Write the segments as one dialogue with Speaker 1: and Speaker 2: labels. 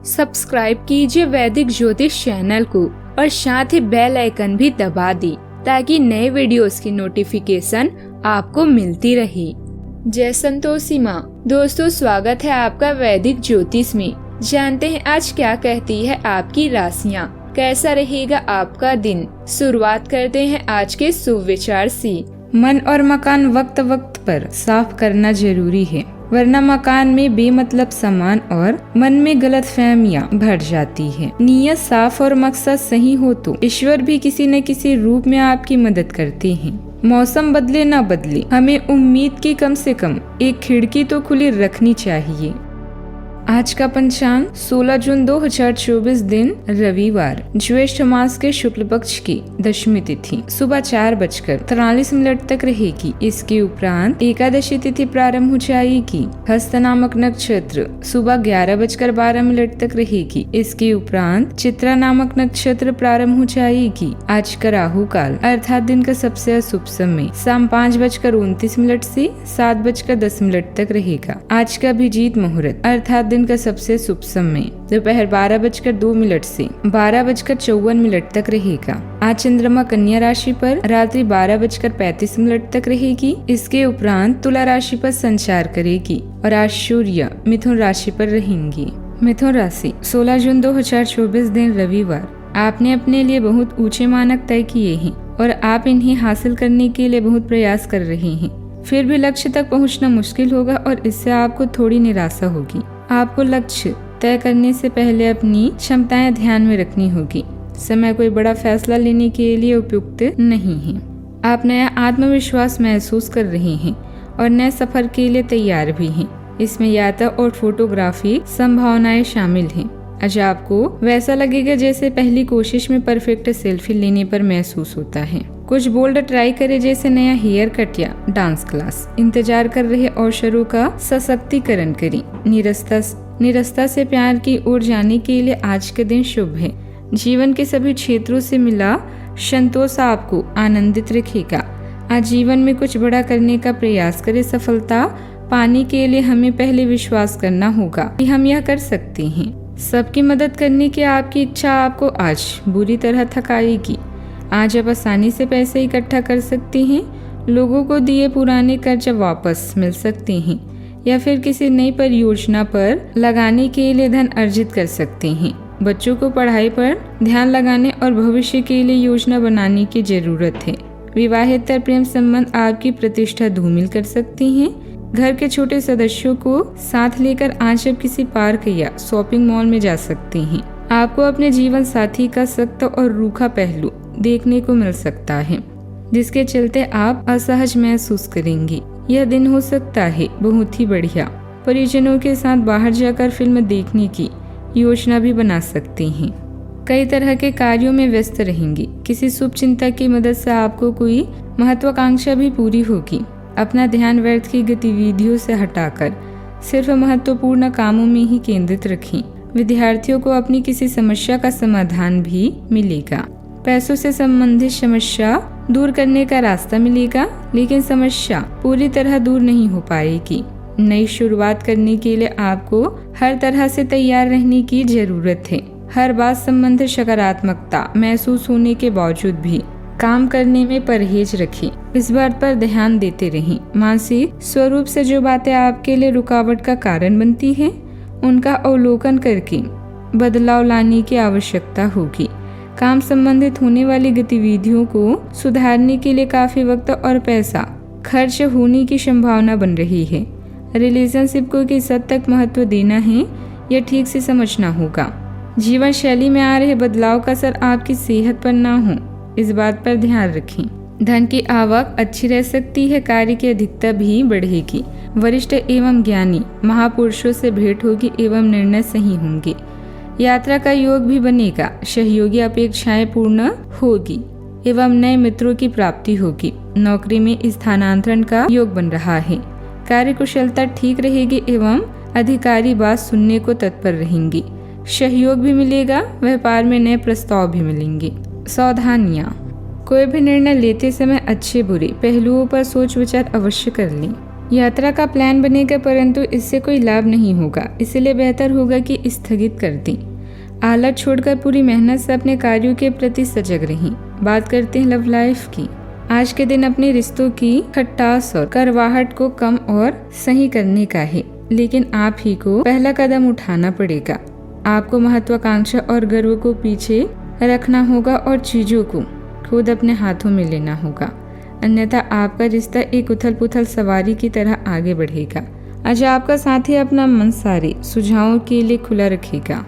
Speaker 1: Subscribe कीजिए वैदिक ज्योतिष चैनल को और साथ ही बेल आइकन भी दबा दी ताकि नए वीडियोस की नोटिफिकेशन आपको मिलती रहे। जय संतोषी माँ। दोस्तों, स्वागत है आपका वैदिक ज्योतिष में। जानते हैं आज क्या कहती है आपकी राशियाँ, कैसा रहेगा आपका दिन। शुरुआत करते हैं आज के शुभ विचार से। मन और मकान वक्त वक्त पर साफ करना जरूरी है, वरना मकान में बेमतलब सामान और मन में गलत फहमियाँ भर जाती है। नीयत साफ और मकसद सही हो तो ईश्वर भी किसी न किसी रूप में आपकी मदद करते हैं। मौसम बदले ना बदले, हमें उम्मीद की कम से कम एक खिड़की तो खुली रखनी चाहिए। आज का पंचांग 16 जून 2024 दिन रविवार, ज्येष्ठ मास के शुक्ल पक्ष की दशमी तिथि सुबह 4:43 तक रहेगी। इसके उपरांत एकादशी तिथि प्रारंभ हो जाएगी। हस्त नामक नक्षत्र सुबह 11:12 तक रहेगी। इसके उपरांत चित्रा नामक नक्षत्र प्रारंभ हो जाएगी। आज का राहु काल अर्थात दिन का सबसे अशुभ समय शाम 5:29 से 7:10 तक रहेगा। आज का अभिजीत मुहूर्त अर्थात दिन का सबसे शुभ समय दोपहर 12:02 से 12:54 तक रहेगा। आज चंद्रमा कन्या राशि पर रात्रि 12:35 तक रहेगी। इसके उपरांत तुला राशि पर संचार करेगी और आज सूर्य मिथुन राशि पर रहेंगी। मिथुन राशि 16 जून 2024 दिन रविवार। आपने अपने लिए बहुत ऊंचे मानक तय किए हैं और आप इन्हें हासिल करने के लिए बहुत प्रयास कर रहे हैं। फिर भी लक्ष्य तक पहुंचना मुश्किल होगा और इससे आपको थोड़ी निराशा होगी। आपको लक्ष्य तय करने से पहले अपनी क्षमताएं ध्यान में रखनी होगी। समय कोई बड़ा फैसला लेने के लिए उपयुक्त नहीं है। आप नया आत्मविश्वास महसूस कर रहे हैं और नए सफर के लिए तैयार भी हैं। इसमें यात्रा और फोटोग्राफी संभावनाएं शामिल हैं। आज आपको वैसा लगेगा जैसे पहली कोशिश में परफेक्ट सेल्फी लेने पर महसूस होता है। कुछ बोल्ड ट्राई करें, जैसे नया हेयर कट या डांस क्लास। इंतजार कर रहे अवसरों का सशक्तिकरण करें। निरस्ता से प्यार की ओर जाने के लिए आज का दिन शुभ है। जीवन के सभी क्षेत्रों से मिला संतोष आपको आनंदित रखेगा। आज जीवन में कुछ बड़ा करने का प्रयास करें। सफलता पाने के लिए हमें पहले विश्वास करना होगा कि हम यह कर सकते हैं। सबकी मदद करने की आपकी इच्छा आपको आज बुरी तरह थकाएगी। आज आप आसानी से पैसे इकट्ठा कर सकते हैं। लोगों को दिए पुराने कर्ज वापस मिल सकते हैं या फिर किसी नई परियोजना पर लगाने के लिए धन अर्जित कर सकते हैं। बच्चों को पढ़ाई पर ध्यान लगाने और भविष्य के लिए योजना बनाने की जरूरत है। विवाहेतर प्रेम संबंध आपकी प्रतिष्ठा धूमिल कर सकते हैं। घर के छोटे सदस्यों को साथ लेकर आज आप किसी पार्क या शॉपिंग मॉल में जा सकते हैं। आपको अपने जीवन साथी का सख्त और रूखा पहलू देखने को मिल सकता है, जिसके चलते आप असहज महसूस करेंगी। यह दिन हो सकता है बहुत ही बढ़िया। परिजनों के साथ बाहर जाकर फिल्म देखने की योजना भी बना सकते हैं। कई तरह के कार्यों में व्यस्त रहेंगी। किसी शुभ चिंता की मदद से आपको कोई महत्वाकांक्षा भी पूरी होगी। अपना ध्यान व्यर्थ की गतिविधियों से हटाकर सिर्फ महत्वपूर्ण कामों में ही केंद्रित रखें। विद्यार्थियों को अपनी किसी समस्या का समाधान भी मिलेगा। पैसों से संबंधित समस्या दूर करने का रास्ता मिलेगा, लेकिन समस्या पूरी तरह दूर नहीं हो पाएगी। नई शुरुआत करने के लिए आपको हर तरह से तैयार रहने की जरूरत है। हर बात संबंधित सकारात्मकता महसूस होने के बावजूद भी काम करने में परहेज रखें। इस बात पर ध्यान देते रहें। मानसिक स्वरूप से जो बातें आपके लिए रुकावट का कारण बनती हैं, उनका अवलोकन करके बदलाव लाने की आवश्यकता होगी। काम संबंधित होने वाली गतिविधियों को सुधारने के लिए काफी वक्त और पैसा खर्च होने की संभावना बन रही है। रिलेशनशिप को किस हद तक महत्व देना है, यह ठीक से समझना होगा। जीवन शैली में आ रहे बदलाव का असर आपकी सेहत पर ना हो, इस बात पर ध्यान रखें। धन की आवक अच्छी रह सकती है। कार्य की अधिकता भी बढ़ेगी। वरिष्ठ एवं ज्ञानी महापुरुषों से भेंट होगी एवं निर्णय सही होंगे। यात्रा का योग भी बनेगा। सहयोगी अपेक्षाएं पूर्ण होगी एवं नए मित्रों की प्राप्ति होगी। नौकरी में स्थानांतरण का योग बन रहा है। कार्य कुशलता ठीक रहेगी एवं अधिकारी बात सुनने को तत्पर रहेंगी। सहयोग भी मिलेगा। व्यापार में नए प्रस्ताव भी मिलेंगे। सावधानियाँ। कोई भी निर्णय लेते समय अच्छे बुरे पहलुओं पर सोच विचार अवश्य कर लें। यात्रा का प्लान बनेगा परंतु इससे कोई लाभ नहीं होगा, इसलिए बेहतर होगा कि स्थगित कर दें। आलस छोड़कर पूरी मेहनत से अपने कार्यों के प्रति सजग रहें। बात करते हैं लव लाइफ की। आज के दिन अपने रिश्तों की खटास और करवाहट को कम और सही करने का है, लेकिन आप ही को पहला कदम उठाना पड़ेगा। आपको महत्वाकांक्षा और गर्व को पीछे रखना होगा और चीजों को खुद अपने हाथों में लेना होगा, अन्यथा आपका रिश्ता एक उथल पुथल सवारी की तरह आगे बढ़ेगा। आज आपका साथी अपना मन सारे सुझावों के लिए खुला रखेगा।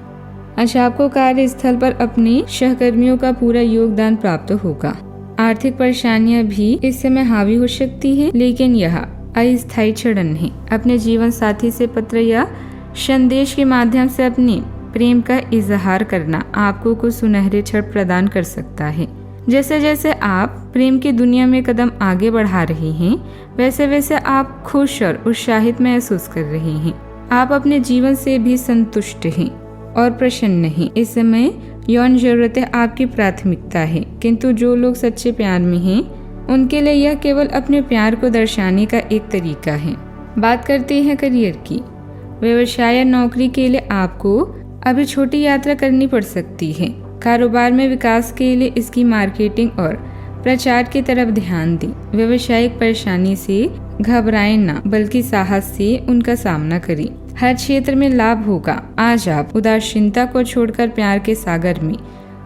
Speaker 1: आज आपको कार्यस्थल पर अपने सहकर्मियों का पूरा योगदान प्राप्त होगा। आर्थिक परेशानियां भी इस समय हावी हो सकती है, लेकिन यह अस्थायी क्षण है। अपने जीवन साथी से पत्र या संदेश के माध्यम से अपने प्रेम का इजहार करना आपको कुछ सुनहरे क्षण प्रदान कर सकता है। जैसे जैसे आप प्रेम की दुनिया में कदम आगे बढ़ा रहे हैं, वैसे वैसे आप खुश और उत्साहित महसूस कर रहे हैं। आप अपने जीवन से भी संतुष्ट हैं और प्रसन्न हैं। इस समय यौन जरूरतें आपकी प्राथमिकता है, किंतु जो लोग सच्चे प्यार में हैं, उनके लिए यह केवल अपने प्यार को दर्शाने का एक तरीका है। बात करते हैं करियर की। व्यवसाय या नौकरी के लिए आपको अभी छोटी यात्रा करनी पड़ सकती है। कारोबार में विकास के लिए इसकी मार्केटिंग और प्रचार की तरफ ध्यान दें। व्यवसायिक परेशानी से घबराएं ना, बल्कि साहस से उनका सामना करें। हर क्षेत्र में लाभ होगा। आज आप उदासीनता को छोड़कर प्यार के सागर में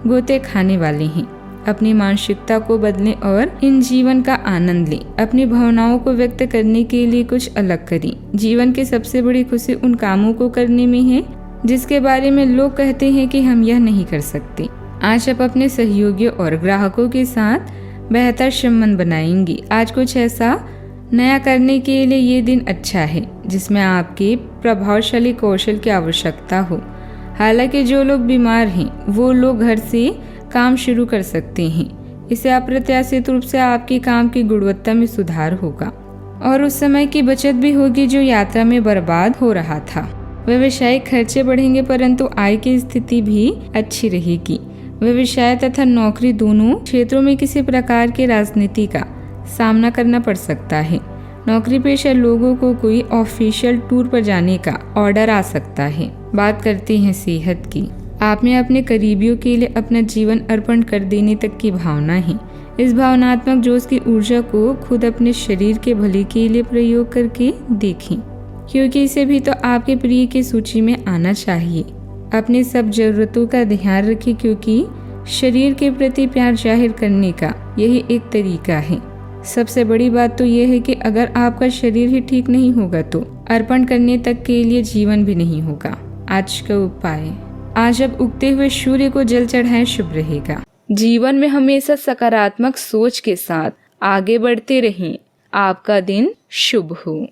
Speaker 1: गोते खाने वाले हैं। अपनी मानसिकता को बदलें और इन जीवन का आनंद लें। अपनी भावनाओं को व्यक्त करने के लिए कुछ अलग करें। जीवन की सबसे बड़ी खुशी उन कामों को करने में है जिसके बारे में लोग कहते हैं कि हम यह नहीं कर सकते। आज आप अपने सहयोगियों और ग्राहकों के साथ बेहतर संबंध बनाएंगे। आज कुछ ऐसा नया करने के लिए ये दिन अच्छा है जिसमें आपके प्रभावशाली कौशल की आवश्यकता हो। हालांकि जो लोग बीमार हैं वो लोग घर से काम शुरू कर सकते हैं। इससे अप्रत्याशित रूप से आपके काम की गुणवत्ता में सुधार होगा और उस समय की बचत भी होगी जो यात्रा में बर्बाद हो रहा था। व्यवसायिक खर्चे बढ़ेंगे परंतु आय की स्थिति भी अच्छी रहेगी। व्यवसाय तथा नौकरी दोनों क्षेत्रों में किसी प्रकार की राजनीति का सामना करना पड़ सकता है। नौकरी पेशा लोगों को कोई ऑफिशियल टूर पर जाने का ऑर्डर आ सकता है। बात करते हैं सेहत की। आप में अपने करीबियों के लिए अपना जीवन अर्पण कर देने तक की भावना है। इस भावनात्मक जोश की ऊर्जा को खुद अपने शरीर के भले के लिए प्रयोग करके देखें, क्योंकि इसे भी तो आपके प्रिय की सूची में आना चाहिए। अपनी सब जरूरतों का ध्यान रखें, क्योंकि शरीर के प्रति प्यार जाहिर करने का यही एक तरीका है। सबसे बड़ी बात तो यह है कि अगर आपका शरीर ही ठीक नहीं होगा तो अर्पण करने तक के लिए जीवन भी नहीं होगा। आज का उपाय, आज अब उगते हुए सूर्य को जल चढ़ाएं, शुभ रहेगा। जीवन में हमेशा सकारात्मक सोच के साथ आगे बढ़ते रहें। आपका दिन शुभ हो।